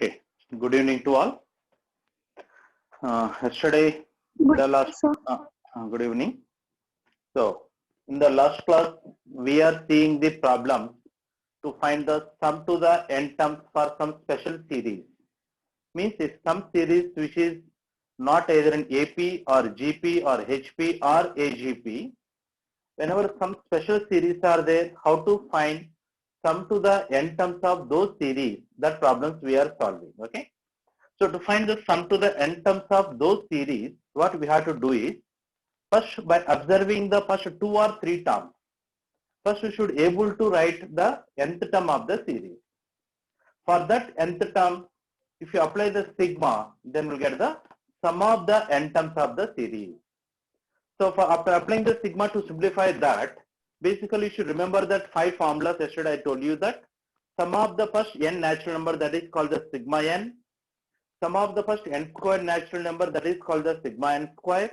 Okay. Good evening to all. Yesterday, Good the evening, last. sir. Good evening. So, in the last class, we are seeing the problem to find the sum to the n terms for some special series. Means if some series which is not either an AP or GP or HP or AGP, whenever some special series are there, how to find sum to the n terms of those series, that problems we are solving. Okay. So to find the sum to the n terms of those series, what we have to do is, first by observing the first 2 or 3 terms, first we should able to write the nth term of the series. For that nth term, if you apply the sigma, then we'll get the sum of the n terms of the series. So for after applying the sigma to simplify that, basically you should remember that 5 formulas. Yesterday I told you that sum of the first n natural number, that is called the sigma n. Sum of the first n squared natural number, that is called the sigma n square.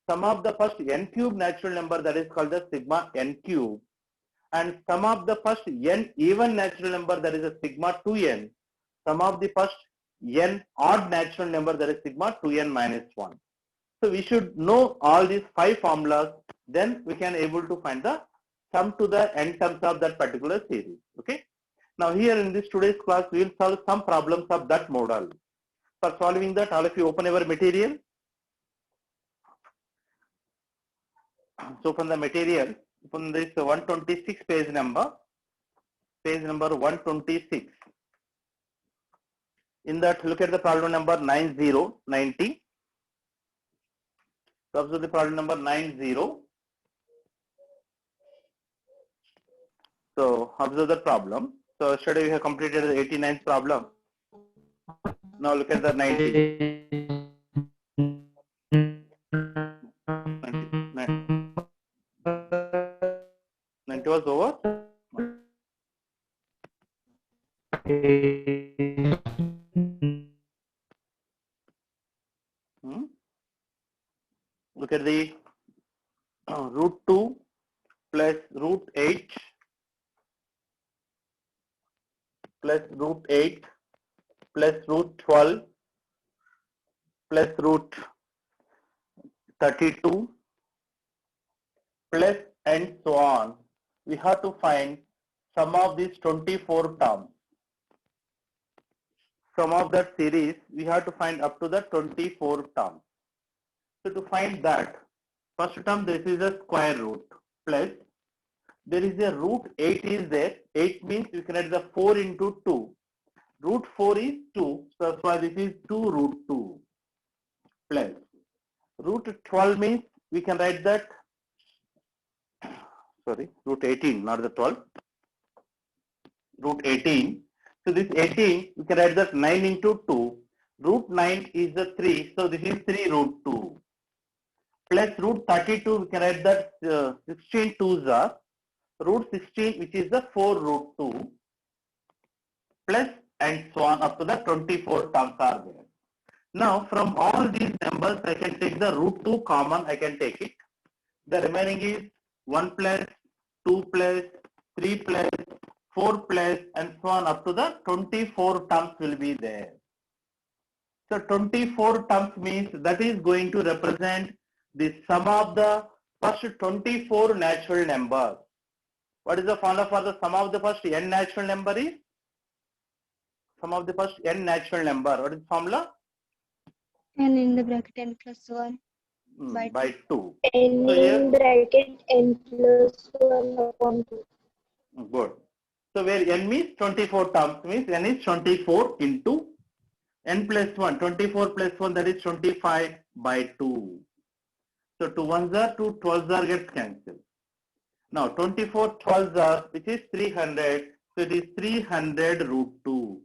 Sum of the first n cube natural number, that is called the sigma n cube. And sum of the first n even natural number, that is a sigma 2n. Sum of the first n odd natural number, that is sigma 2n minus 1. So we should know all these 5 formulas, then we can able to find the sum to the n terms of that particular series. Okay. Now here in this today's class, we will solve some problems of that model. For solving that, all of you open your material. So from the material, from this 126 page number 126. In that, look at the problem number 9090. So observe the problem number 90. So observe the problem. So yesterday we have completed the 89th problem. Now look at the 90. 90 was over. Look at the root 2 plus root 8 plus root 8 plus root 12 plus root 32 plus and so on. We have to find sum of these 24 terms. Sum of that series, we have to find up to the 24 terms. So to find that, first term, this is a square root plus there is a root 8 is there. 8 means we can add the 4 into 2. Root 4 is 2. So that's why this is 2 root 2 plus root 12 means we can write that, sorry, root 18, not the 12. Root 18. So this 18, we can write that 9 into 2. Root 9 is the 3. So this is 3 root 2. Plus root 32, we can write that 16 2s are root 16, which is the 4 root 2. Plus and so on up to the 24 terms are there. Now from all these numbers, I can take the root 2 common, I can take it. The remaining is 1 plus, 2 plus, 3 plus, 4 plus and so on up to the 24 terms will be there. So 24 terms means that is going to represent the sum of the first 24 natural numbers. What is the formula for the sum of the first n natural number is? Sum of the first n natural number. What is the formula? N in the bracket n plus 1 by 2. N So here, in bracket n plus 1 upon 2. Good. So where n means 24 terms means n is 24 into n plus 1. 24 plus 1, that is 25 by 2. So 2 ones are 2, 12s are gets cancelled. Now 24 12s are, which is 300. So it is 300 root 2.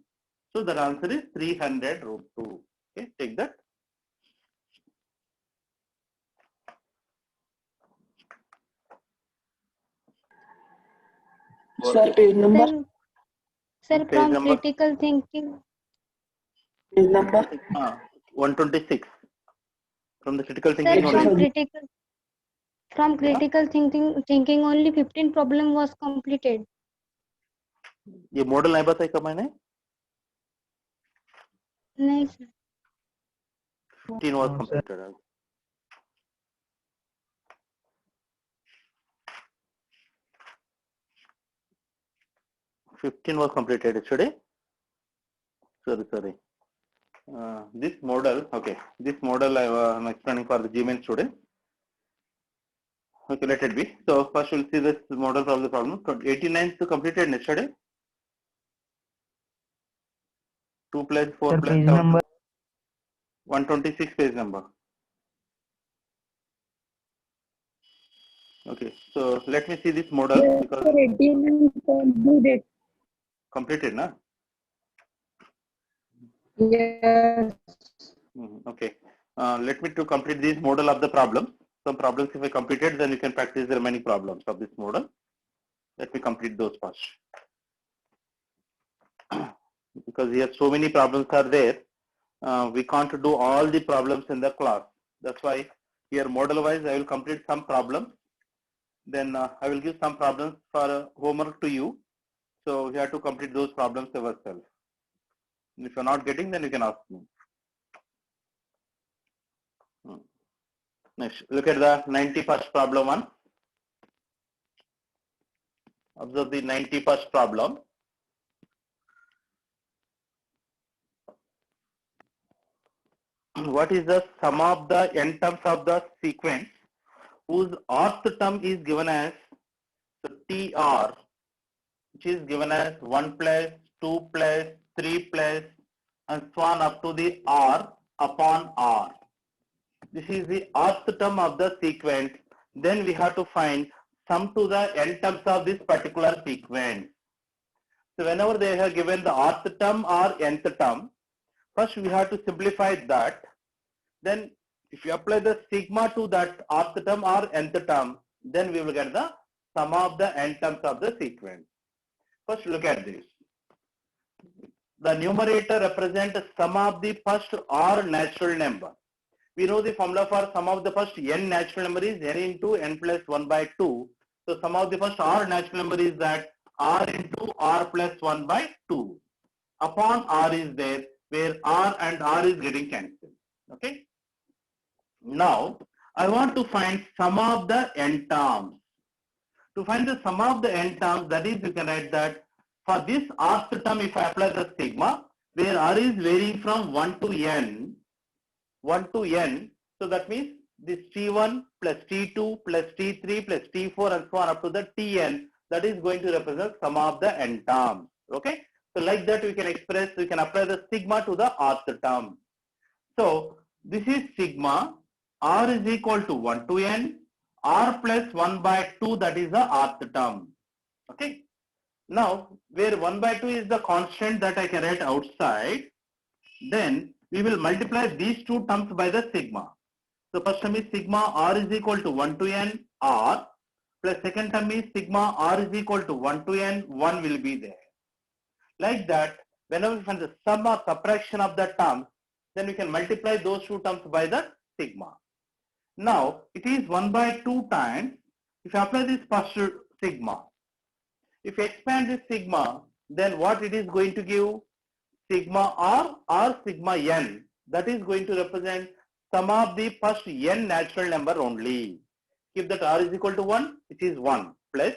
So the answer is 300 root 2. Okay, take that. Sir, page number? Sir, Page from number? critical thinking. Page number? 126. From the critical Sir, thinking only. from critical thinking only 15 problem was completed. ये model नहीं बताए कब मैंने? नहीं sir. 15 was No, sir. completed. 15 was completed yesterday. Sorry. This model, okay. This model I'm explaining for the Gmail student. Okay, let it be. So first we'll see this model of the problem. 89 is completed yesterday. 2 plus 4 Sir, plus page 7. number. 126 page number. Okay, so let me see this model because completed, na? Yes. Okay. Let me to complete this model of the problem. Some problems if I completed, then you can practice the remaining problems of this model. Let me complete those first. Because here so many problems are there. We can't do all the problems in the class. That's why here model wise I will complete some problems. Then I will give some problems for homework to you. So you have to complete those problems yourself. If you're not getting, then you can ask me. Next, look at the 91st problem 1. Observe the 91st problem. What is the sum of the n terms of the sequence whose rth term is given as TR, which is given as 1 plus 2 plus 3 plus and so on up to the R upon R. This is the rth term of the sequence. Then we have to find sum to the n terms of this particular sequence. So whenever they have given the rth term or nth term, first we have to simplify that. Then if you apply the sigma to that rth term or nth term, then we will get the sum of the n terms of the sequence. First look at this. The numerator represents the sum of the first r natural number. We know the formula for sum of the first n natural number is n into n plus 1 by 2. So sum of the first r natural number is that r into r plus 1 by 2. Upon r is there where r and r is getting cancelled. Okay. Now I want to find sum of the n terms. To find the sum of the n terms, that is, you can write that for this rth term, if I apply the sigma, where r is varying from 1 to n, so that means this T1 plus T2 plus T3 plus T4 and so on up to the Tn, that is going to represent sum of the n terms. Okay, so like that we can express, we can apply the sigma to the rth term. So this is sigma, r is equal to 1 to n, r plus 1 by 2, that is the rth term. Okay. Now where 1 by 2 is the constant that I can write outside, then we will multiply these two terms by the sigma. So first term is sigma r is equal to 1 to n r, plus second term is sigma r is equal to 1 to n, 1 will be there. Like that, whenever we find the sum or subtraction of the terms, then we can multiply those two terms by the sigma. Now it is 1 by 2 times, if you apply this first sigma, if you expand this sigma, then what it is going to give? Sigma r or sigma n, that is going to represent sum of the first n natural number only. If that r is equal to 1, it is 1, plus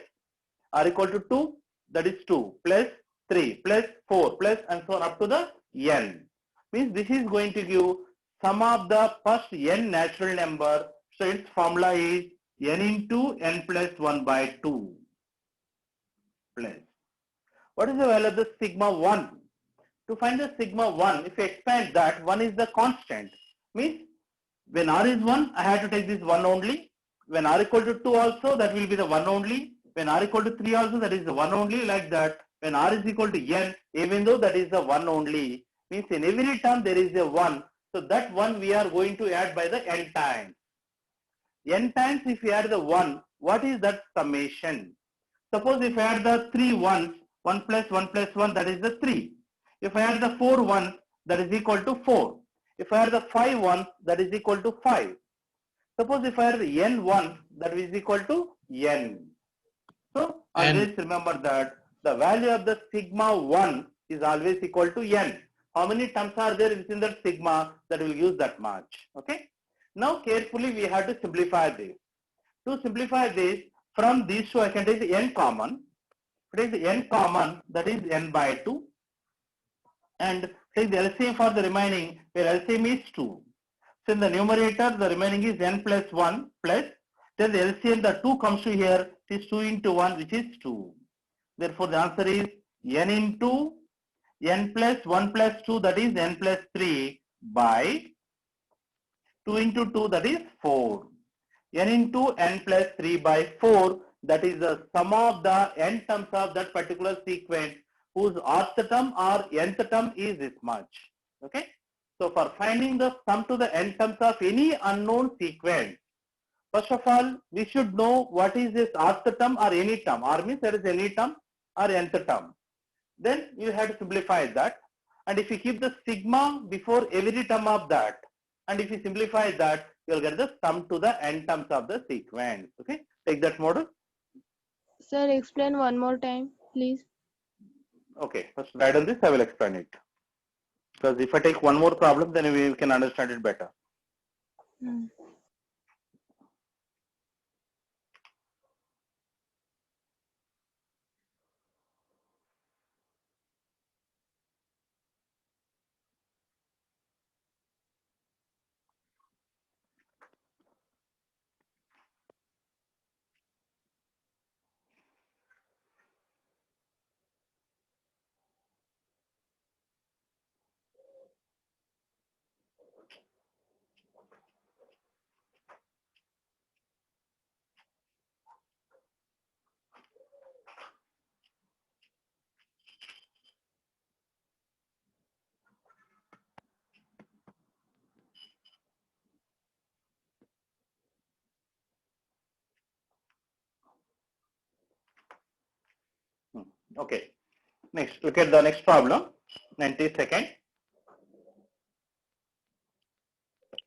r equal to 2, that is 2, plus 3, plus 4, plus and so on up to the n. Means this is going to give sum of the first n natural number. So its formula is n into n plus 1 by 2. Plus. What is the value of the sigma 1? To find the sigma 1, if you expand that, 1 is the constant. Means when r is 1, I have to take this 1 only. When r equal to 2 also, that will be the 1 only. When r equal to 3 also, that is the 1 only, like that. When r is equal to n, even though that is the 1 only, means in every term there is a 1. So that 1 we are going to add by the n times. N times if you add the 1, what is that summation? Suppose if I add the 3 ones, 1 plus 1 plus 1, that is the 3. If I add the 4 ones, that is equal to 4. If I add the 5 ones, that is equal to 5. Suppose if I add the n ones, that is equal to n. So always remember that the value of the sigma 1 is always equal to n. how many terms are there within that sigma, that will use that much. Okay. Now carefully we have to simplify this. To simplify this, from these two I can take n common. If it is n common, that is n by 2. And take the LCM for the remaining, where LCM is 2. So in the numerator, the remaining is n plus 1 plus, then the LCM, the 2 comes to here, it is 2 into 1, which is 2. Therefore, the answer is n into n plus 1 plus 2, that is n plus 3 by 2 into 2, that is 4. N into n plus 3 by 4, that is the sum of the n terms of that particular sequence whose rth term or nth term is this much. Okay. So for finding the sum to the n terms of any unknown sequence, first of all, we should know what is this rth term or any term. R means there is any term or nth term. Then you have to simplify that. And if you keep the sigma before every term of that, and if you simplify that, you will get the sum to the n terms of the sequence. Okay, take that model. Sir, explain one more time, please. Okay, first write on this, I will explain it. Because if I take one more problem, then we can understand it better. Okay, next, look at the next problem, 92nd.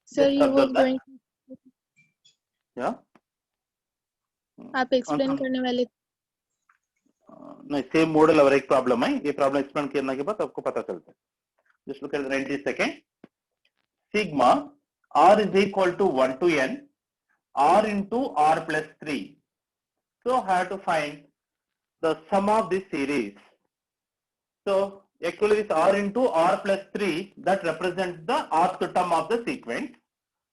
Sir, Just you were observe that. going. Yeah. आप explain करने वाले. नहीं, same model और एक problem है, ये problem explain करने के बाद आपको पता चलता है. Just look at the 92nd. Sigma r is equal to 1 to n r into r plus 3. So I have to find the sum of this series. So actually this r into r plus 3, that represents the rth term of the sequence.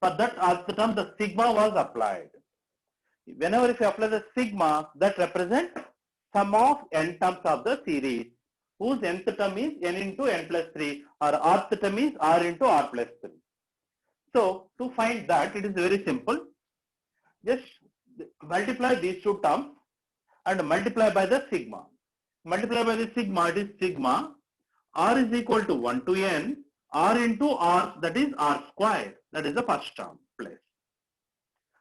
For that rth term, the sigma was applied. Whenever if you apply the sigma, that represents sum of n terms of the series, whose nth term is n into n plus 3, or rth term is r into r plus 3. So to find that, it is very simple. Just multiply these two terms and multiply by the sigma. Multiply by the sigma, it is sigma r is equal to 1 to n r into r, that is r square, that is the first term, plus.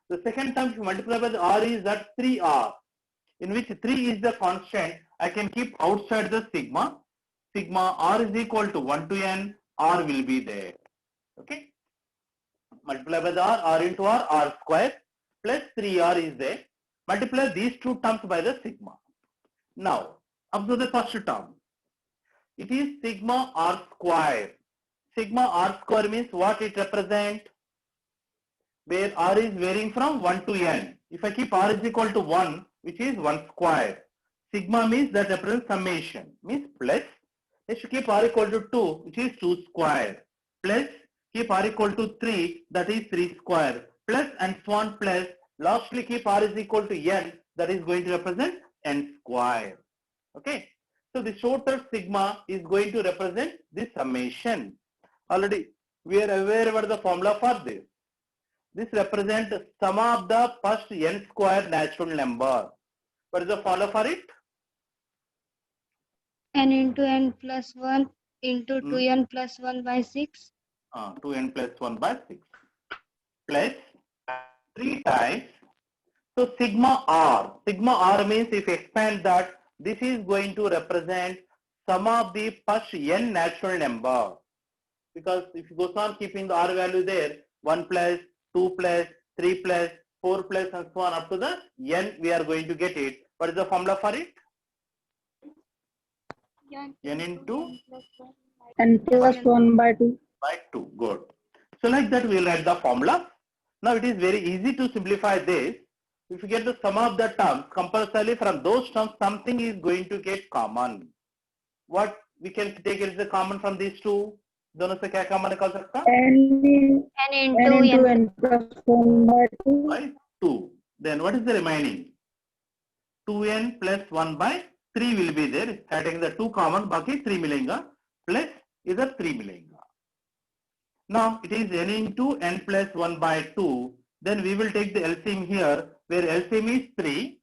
The second term, if you multiply by the r, is that 3r, in which 3 is the constant. I can keep outside the sigma. Sigma r is equal to 1 to n, r will be there. Okay. Multiply by the r into r square, plus 3r is there. Multiply these two terms by the sigma. Now, observe the first term. It is sigma r square. Sigma r square means what it represents? Where r is varying from 1 to n. If I keep r is equal to 1, which is 1 square. Sigma means that represents summation, means plus. Let's keep r equal to 2, which is 2 square. Plus, keep r equal to 3, that is 3 square. Plus and so on, plus. Lastly, keep r is equal to n, that is going to represent n square. Okay. So the total sigma is going to represent the summation. Already we are aware about the formula for this. This represents sum of the first n square natural number. What is the formula for it? N into n plus 1 into 2n plus 1 by 6. 2n plus 1 by 6 plus 3 times. So sigma r means if you expand that, this is going to represent sum of the first n natural number. Because if you go on keeping the r value there, 1 plus, 2 plus, 3 plus, 4 plus and so on up to the n, we are going to get it. What is the formula for it? N into N plus 1 by 2. By 2. Good. So like that we will write the formula. Now it is very easy to simplify this. If you get the sum of the terms, compulsorily from those terms something is going to get common. What we can take as the common from these two? दोनों से क्या common निकाल सकता? N into N plus 1 by 2. By 2. Then what is the remaining? 2n plus 1 by 3 will be there. Taking the 2 common, बाकी 3 मिलेगा plus इधर 3 मिलेगा. Now it is n into n plus 1 by 2. Then we will take the LCM here, where LCM is 3.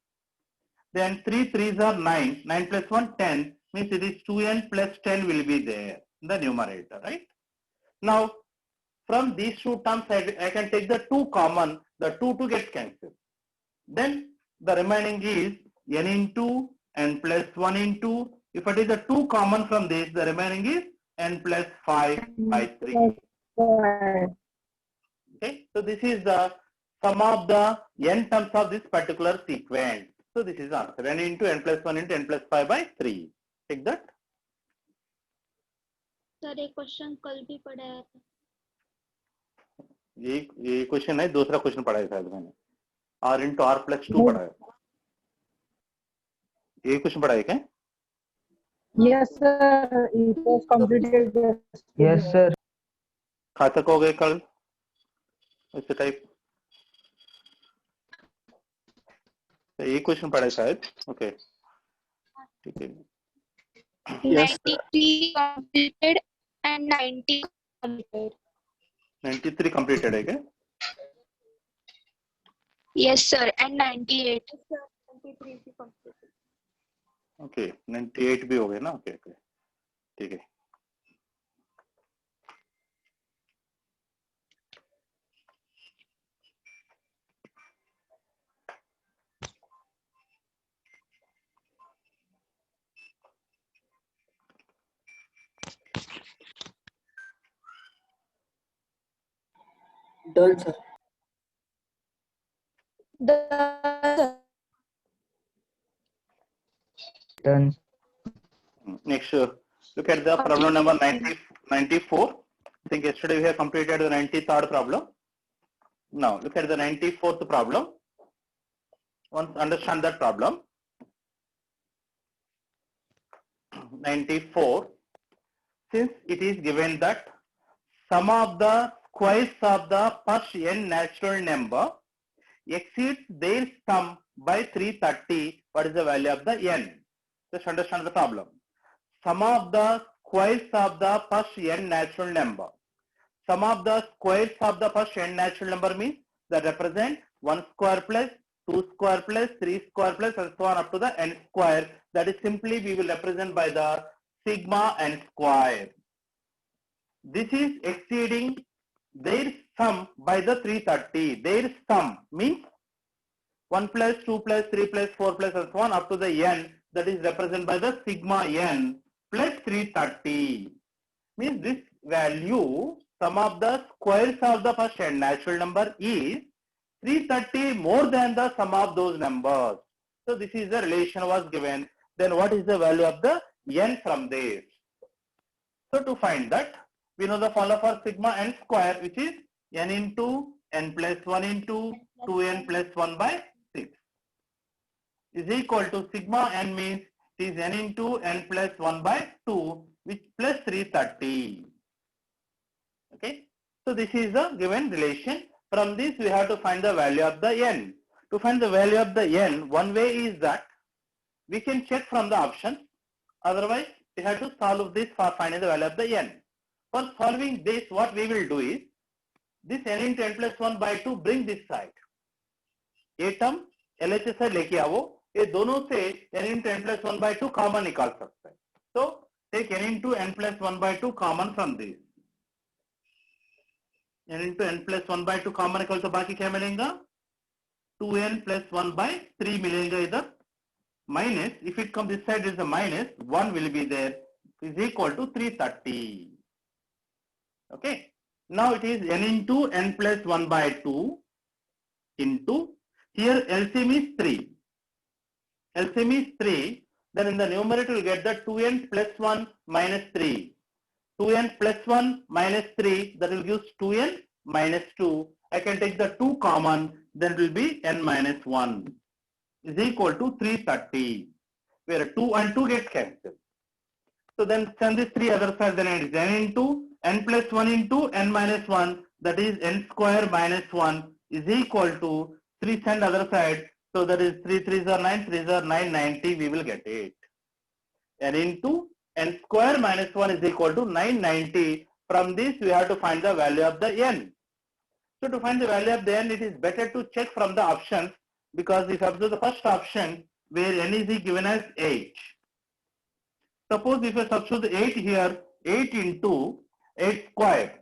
Then 3 3s are 9. 9 plus 1 10 means it is 2n plus 10 will be there in the numerator, right? Now from these two terms I can take the 2 common. The 2 gets cancelled. Then the remaining is n into n plus 1 into, if it is the 2 common from this, the remaining is n plus 5 by 3. Okay, so this is the sum of the n terms of this particular sequence. So this is the answer, n into n plus 1 into n plus 5 by 3. Take that. Sir एक question कल भी पढ़ा है. ये question है, दूसरा question पढ़ा है शायद मैंने. r into r plus 2 पढ़ा है. ये क्वेश्चन पढ़ा है क्या? Yes, sir. It was completed. Yes, sir. खातक हो गए कल ऐसे टाइप. ये क्वेश्चन पढ़ा है शायद. ओके, ठीक है. 93 completed and 90 completed. 93 completed है क्या? Yes, sir. And 98. Yes, sir. 93 भी completed. ओके, 98 भी हो गए ना. ओके ओके, ठीक है. Done, sir. Done. Next, look at the problem number 94. I think yesterday we have completed the 93rd problem. Now look at the 94th problem. Once understand that problem. 94. Since it is given that sum of the squares of the first n natural number exceeds their sum by 330, what is the value of the n? Just understand the problem. Sum of the squares of the first n natural number. Sum of the squares of the first n natural number means that represent 1 square plus 2 square plus 3 square plus and so on up to the n square. That is simply we will represent by the sigma n square. This is exceeding their sum by the 330. Their sum means 1 plus 2 plus 3 plus 4 plus and so on up to the n, that is represented by the sigma n plus 330. Means this value, sum of the squares of the first n natural number is 330 more than the sum of those numbers. So this is the relation was given. Then what is the value of the n from this? So to find that, we know the formula for sigma n square, which is n into n plus 1 into 2n plus 1 by 6 is equal to sigma n means it is n into n plus 1 by 2 which plus 330. Okay, so this is the given relation. From this we have to find the value of the n. To find the value of the n, one way is that we can check from the options. Otherwise we have to solve this for finding the value of the n. For solving this, what we will do is this n into n plus 1 by 2 bring this side. ये term LHS से लेके आओ, ये दोनों से n into n plus 1 by 2 common निकाल सकते हैं. So take n into n plus 1 by 2 common from this. n into n plus 1 by 2 common निकाल तो बाकी क्या मिलेगा? 2n plus 1 by 3 मिलेगा इधर. Minus, if it comes this side is a minus, 1 will be there, is equal to 330. Okay. Now it is n into n plus 1 by 2 into, here LCM is 3. LCM is 3. Then in the numerator you get the 2n plus 1 minus 3. 2n plus 1 minus 3, that will give 2n minus 2. I can take the 2 common, then it will be n minus 1 is equal to 330, where 2 and 2 get cancelled. So then send this 3 other side, then it is n into n plus 1 into n minus 1, that is n square minus 1 is equal to 3 send other side. So that is 3 3s are 9, 3s are 9, 90, we will get it. N into n square minus 1 is equal to 990. From this we have to find the value of the n. So to find the value of the n, it is better to check from the options, because if you observe the first option where n is given as 8. Suppose if I substitute 8 here, 8 into 8 square,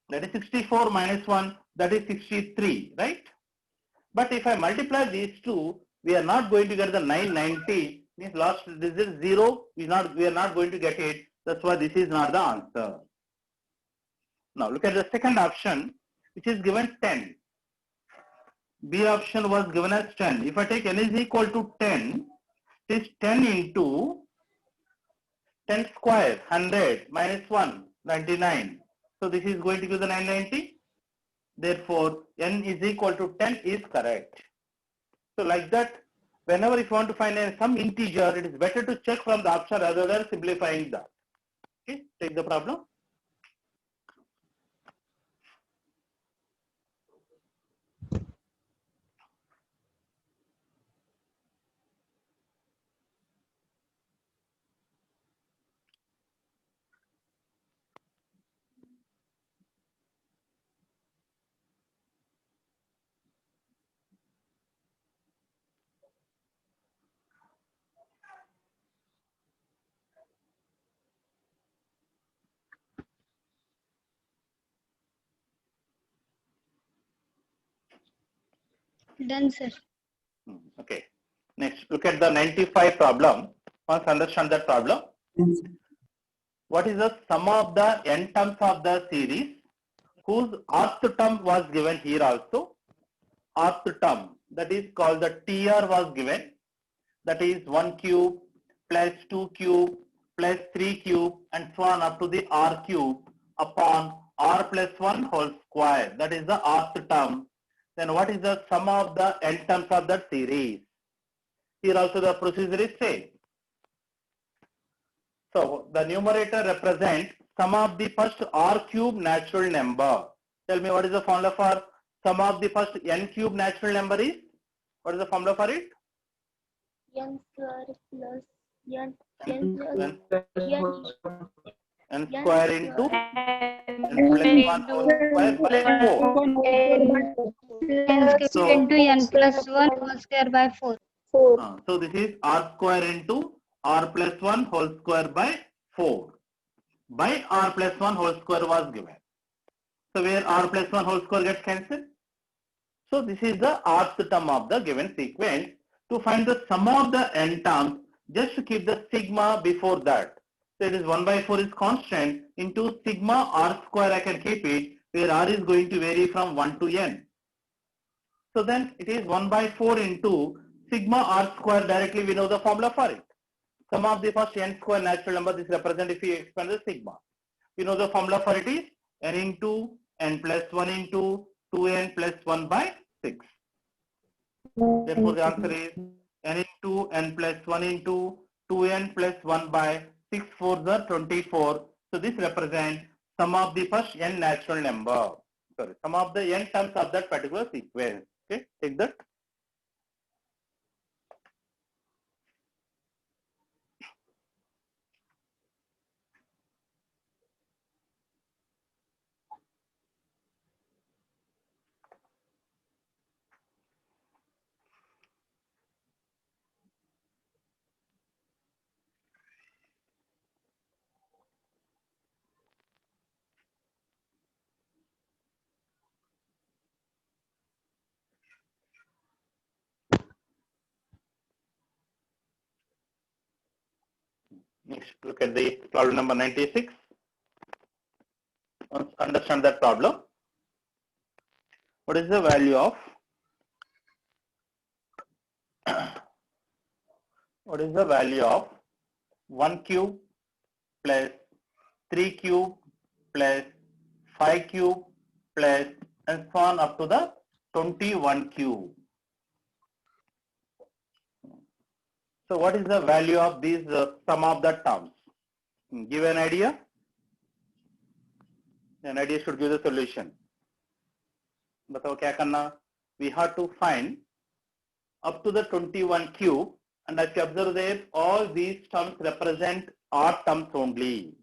that is 64 minus 1, that is 63, right? But if I multiply these two, we are not going to get the 990, means last digit 0, we are not going to get it. That's why this is not the answer. Now look at the second option, which is given 10. B option was given as 10. If I take n is equal to 10, it is 10 into 10 square, 100 minus 1, 99. So this is going to give the 990. Therefore, n is equal to 10 is correct. So like that, whenever if you want to find some integer, it is better to check from the option rather than simplifying that. Okay, take the problem. Done, sir. Okay. Next, look at the 95 problem. Once understand that problem. What is the sum of the n terms of the series whose rth term was given here also? Rth term, that is called the TR was given. That is 1 cube plus 2 cube plus 3 cube and so on up to the r cube upon r plus 1 whole square. That is the rth term. Then what is the sum of the n terms of that series? Here also the procedure is same. So the numerator represents sum of the first r cube natural number. Tell me what is the formula for sum of the first n cube natural number is? What is the formula for it? N square plus n N square into n plus 1 whole square by 4. N So, square into n plus 1 whole square by 4. so this is r square into r plus 1 whole square by 4 by r plus 1 whole square was given. So where r plus 1 whole square gets cancelled. So this is the rth term of the given sequence. To find the sum of the n terms, just to keep the sigma before that. So it is 1 by 4 is constant into sigma r square I can keep it, where r is going to vary from 1 to n. So then it is 1 by 4 into sigma r square. Directly we know the formula for it. Sum of the first n square natural number, this represent if we expand the sigma. We know the formula for it is n into n plus 1 into 2n plus 1 by 6. Therefore the answer is n into n plus 1 into 2n plus 1 by 6 4 the 24. So this represents sum of the first n natural number. Sorry, sum of the n terms of that particular sequence. Okay, take that. Next, look at the problem number 96. Let's understand that problem. What is the value of what is the value of 1 cube plus 3 cube plus 5 cube plus and so on up to the 21 cube. So what is the value of these sum of the terms? Give an idea. An idea should give the solution. बताओ क्या करना? We have to find up to the 21 cube, and as you observe there, all these terms represent odd terms only.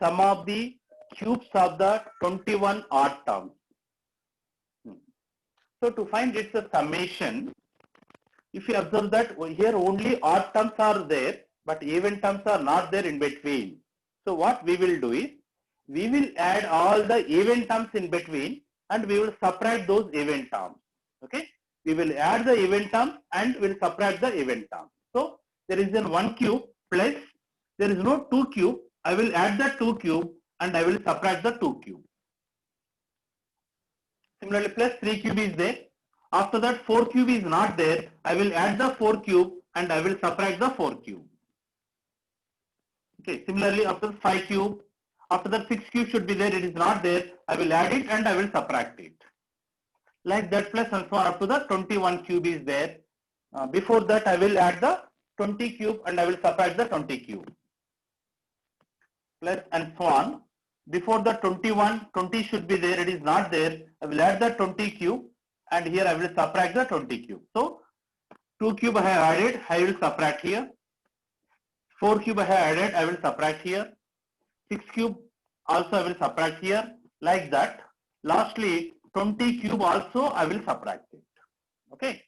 Sum of the cubes of the 21 odd terms. So to find its a summation, if you observe that here only odd terms are there, but even terms are not there in between. So what we will do is, we will add all the even terms in between and we will subtract those even terms. Okay? We will add the even terms and we will subtract the even terms. So there is an 1 cube plus there is no 2 cube. I will add the 2 cube and I will subtract the 2 cube. Similarly, plus 3 cube is there. After that 4 cube is not there. I will add the 4 cube and I will subtract the 4 cube. Okay. Similarly, after 5 cube, after that 6 cube should be there. It is not there. I will add it and I will subtract it. Like that, plus and so on up to the 21 cube is there. Before that, I will add the 20 cube and I will subtract the 20 cube. Plus and so on. Before the 21, 20 should be there. It is not there. I will add the 20 cube and here I will subtract the 20 cube. So 2 cube I have added. I will subtract here. 4 cube I have added. I will subtract here. 6 cube also I will subtract here. Like that. Lastly, 20 cube also I will subtract it. Okay.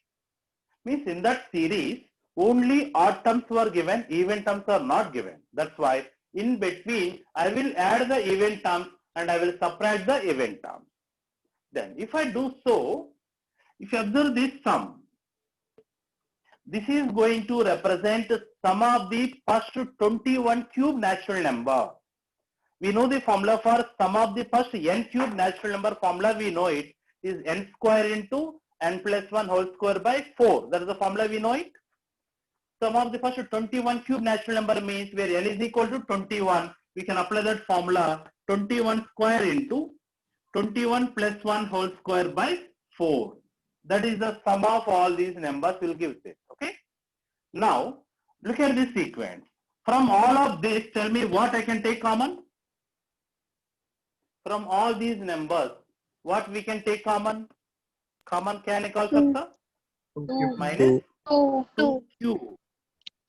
Means in that series, only odd terms were given, even terms are not given. That's why in between, I will add the even terms and I will subtract the even terms. Then if I do so, if you observe this sum, this is going to represent sum of the first 21 cube natural number. We know the formula for sum of the first n cube natural number formula. We know it is n square into n plus 1 whole square by 4. That is the formula, we know it. Sum of the first 21 cube natural number means where n is equal to 21. We can apply that formula 21 square into 21 plus 1 whole square by 4. That is the sum of all these numbers will give this. Okay. Now look at this sequence. From all of this, tell me what I can take common. From all these numbers, what we can take common? Common क्या निकाल सकता? Minus 2 cube.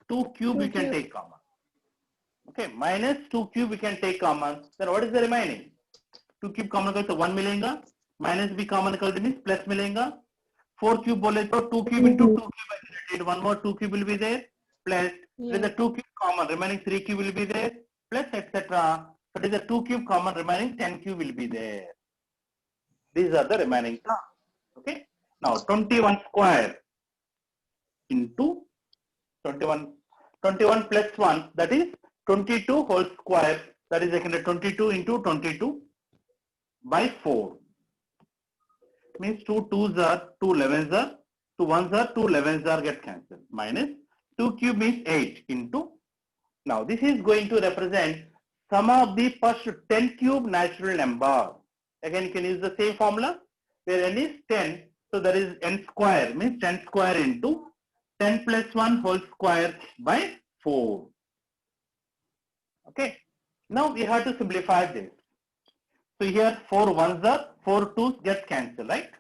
2 cube we can take common. Okay, minus 2 cube we can take common. Then what is the remaining? 2 cube common करें तो 1 मिलेगा. Minus भी common कर देंगे, plus मिलेगा. 4 cube बोले तो 2 cube into 2 cube I did. One more 2 cube will be there. Plus with the 2 cube common, remaining 3 cube will be there. Plus etc. But is the 2 cube common, remaining 10 cube will be there. These are the remaining terms. Okay. Now 21 square into 21 plus 1, that is 22 whole square. That is again 22 into 22 by 4. Means 2 2s are 2 11s are 2 1s are 2 11s are get cancelled. Minus 2 cube means 8 into. Now this is going to represent sum of the first 10 cube natural number. Again you can use the same formula where n is 10. So there is n square means 10 square into 10 plus 1 whole square by 4. Okay. Now we have to simplify this. So here 4 1s are 4 2s get cancelled, right?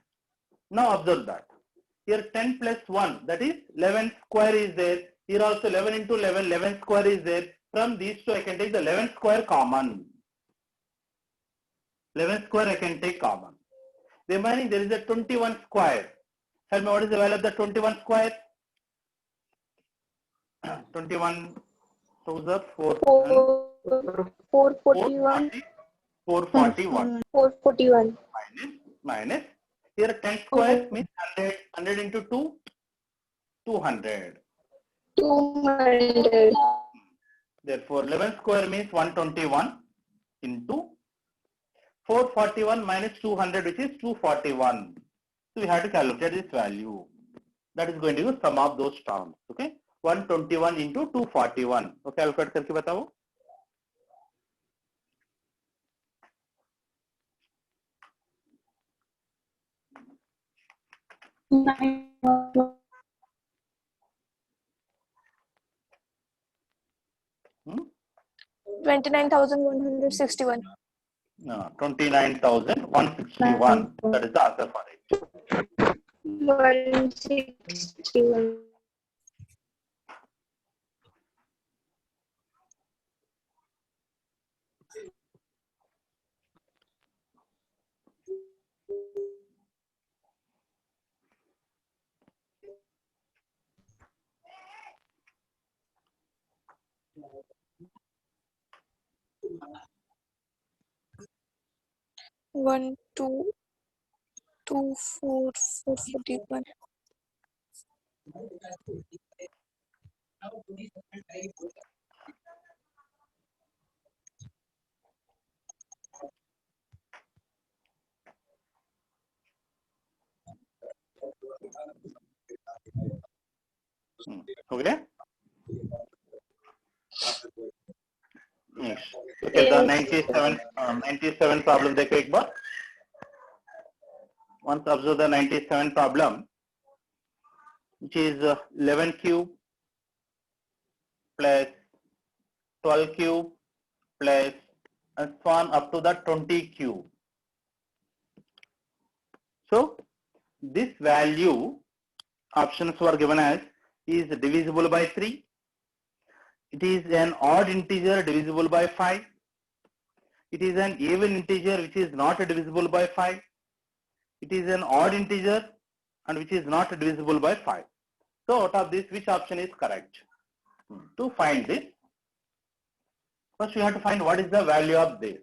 Now observe that. Here 10 plus 1, that is 11 square is there. Here also 11 into 11, 11 square is there. From these two I can take the 11 square common. 11 square I can take common. Remaining there is a 21 square. Tell me what is the value of the 21 square? 21 2s are 441. 441. 441. Minus. Here 10 square means 100. 100 into 2, 200. 200. Therefore 11 square means 121 into 441 minus 200, which is 241. So we have to calculate this value. That is going to be sum of those terms. Okay. 121 into 241. Okay, calculate करके बताओ. Hmm? 29,161. No, 29,161. That is the answer for it. 161. One, two, two, 441. Okay. Next. Okay, the 97 problem देखो एक बार. Once observe the 97 problem, which is 11 cube plus 12 cube plus and so on up to the 20 cube. So this value options were given as is divisible by 3. It is an odd integer divisible by 5. It is an even integer which is not divisible by 5. It is an odd integer and which is not divisible by 5. So out of this, which option is correct? To find this, first we have to find what is the value of this.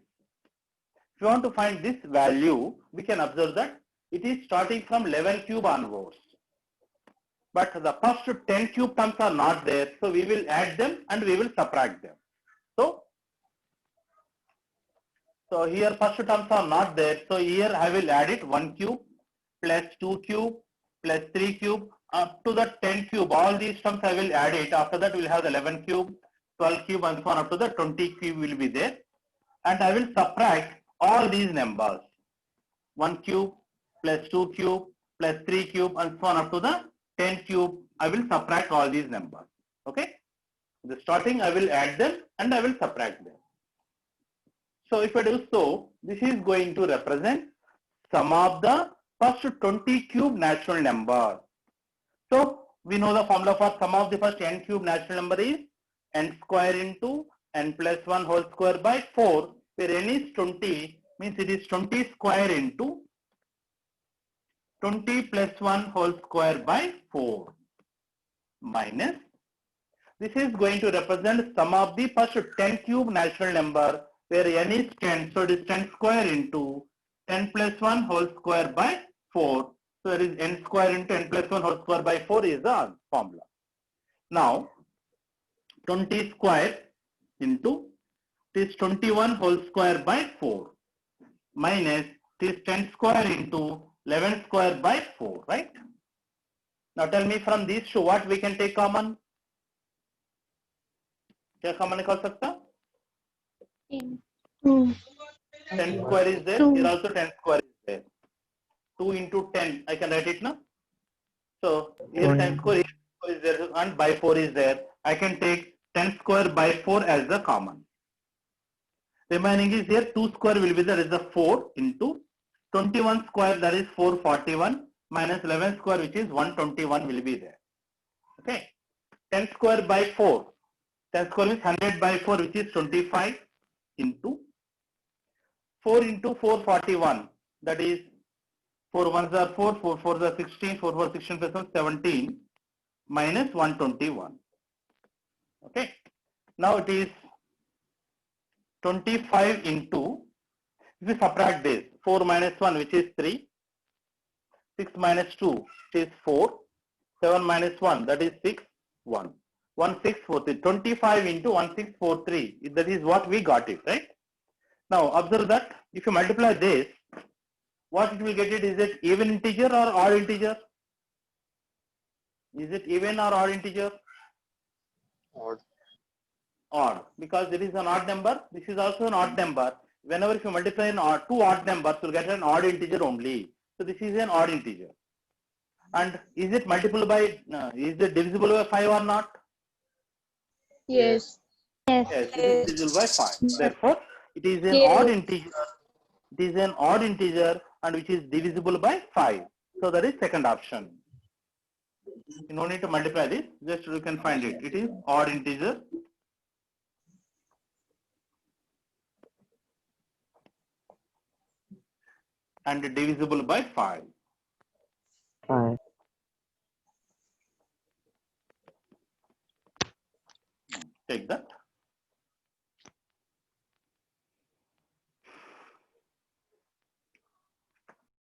If you want to find this value, we can observe that it is starting from 11 cube onwards. But the first 10 cube terms are not there, so we will add them and we will subtract them. So here first terms are not there, so here I will add it 1 cube plus 2 cube plus 3 cube up to the 10 cube. All these terms I will add it. After that we will have the 11 cube, 12 cube and so on up to the 20 cube will be there. And I will subtract all these numbers. 1 cube plus 2 cube plus 3 cube and so on up to the 10 cube. I will subtract all these numbers. Okay. The starting I will add them and I will subtract them. So if I do so, this is going to represent sum of the first 20 cube natural number. So we know the formula for sum of the first n cube natural number is n square into n plus 1 whole square by 4, where n is 20, means it is 20 square into 20 plus 1 whole square by 4 minus, this is going to represent sum of the first 10 cube natural number, where n is 10, so it is 10 square into 10 plus 1 whole square by 4. So it is n square into n plus 1 whole square by 4 is the formula. Now 20 square into this 21 whole square by 4 minus this 10 square into 11 square by 4, right? Now tell me from these two what we can take common? क्या common निकाल सकता? 2. 10 square is there. 2. Here also 10 square is there. 2 into 10. I can write it now. So here 10 square is there and by 4 is there. I can take 10 square by 4 as the common. Remaining is here 2 square will be there is the 4 into 21 square, that is 441 minus 11 square which is 121 will be there. Okay. 10 square by 4. 10 square means 100 by 4 which is 25 into 4 into 441, that is 4 ones are 4, 4 fours are 16, 4 4 16 plus 1 17 minus 121. Okay. Now it is 25 into, if we subtract this, 4 minus 1 which is 3, 6 minus 2 which is 4, 7 minus 1 that is 6, 1. 1643, 25 into 1643, that is what we got it, right? Now observe that if you multiply this, what it will get it, is it even integer or odd integer? Is it even or odd integer? Odd. Odd, because it is an odd number, this is also an odd number. Whenever if you multiply two odd numbers, you'll get an odd integer only. So this is an odd integer. And is it multiple by, is it divisible by 5 or not? Yes. Yes. Yes, it is divisible by 5. Therefore, it is an Yes. odd integer. It is an odd integer and which is divisible by 5. So that is second option. You no need to multiply this, just you can find it. It is odd integer. And divisible by 5. 5. Take that.